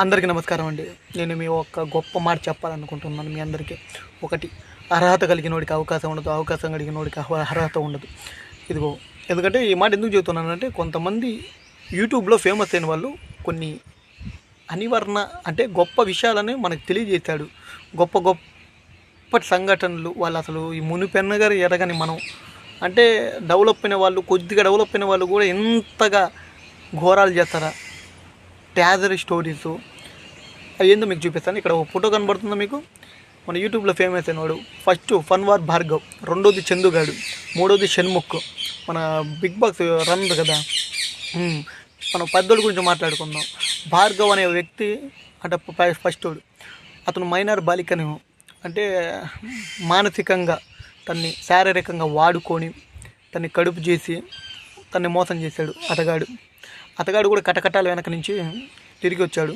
అందరికీ నమస్కారం అండి. నేను మీ ఒక గొప్ప మాట చెప్పాలనుకుంటున్నాను మీ అందరికీ. ఒకటి, అర్హత కలిగినోడికి అవకాశం ఉండదు, అవకాశం కలిగినోడికి అర్హత ఉండదు. ఇదిగో, ఎందుకంటే ఈ మాట ఎందుకు చెబుతున్నానంటే, కొంతమంది యూట్యూబ్లో ఫేమస్ అయిన వాళ్ళు కొన్ని అనివర్ణ అంటే గొప్ప విషయాలని మనకు తెలియజేశాడు. గొప్ప గొప్ప సంఘటనలు వాళ్ళు అసలు ఈ మునిపెన్నగారు ఎరగని మనం అంటే కొద్దిగా డెవలప్ అయిన వాళ్ళు కూడా ఎంతగా ఘోరాలు చేస్తారా, ట్యాజరీ స్టోరీస్ ఏందో మీకు చూపిస్తాను. ఇక్కడ ఒక ఫోటో కనబడుతుందా మీకు? మన యూట్యూబ్లో ఫేమస్ అయినవాడు. ఫస్ట్ ఫన్వార్ భార్గవ్, రెండోది చందుగాడు, మూడోది షణ్ముఖ్. మన బిగ్ బాస్ రన్నర్ కదా. మనం పెద్దోడి గురించి మాట్లాడుకుందాం. భార్గవ్ అనే వ్యక్తి అంటే ఫస్ట్ అతను మైనర్ బాలికను అంటే మానసికంగా తన్ని శారీరకంగా వాడుకొని తన్ని కడుపు చేసి తన్ని మోసం చేశాడు. అతగాడు కూడా కటకటాల వెనక నుంచి తిరిగి వచ్చాడు.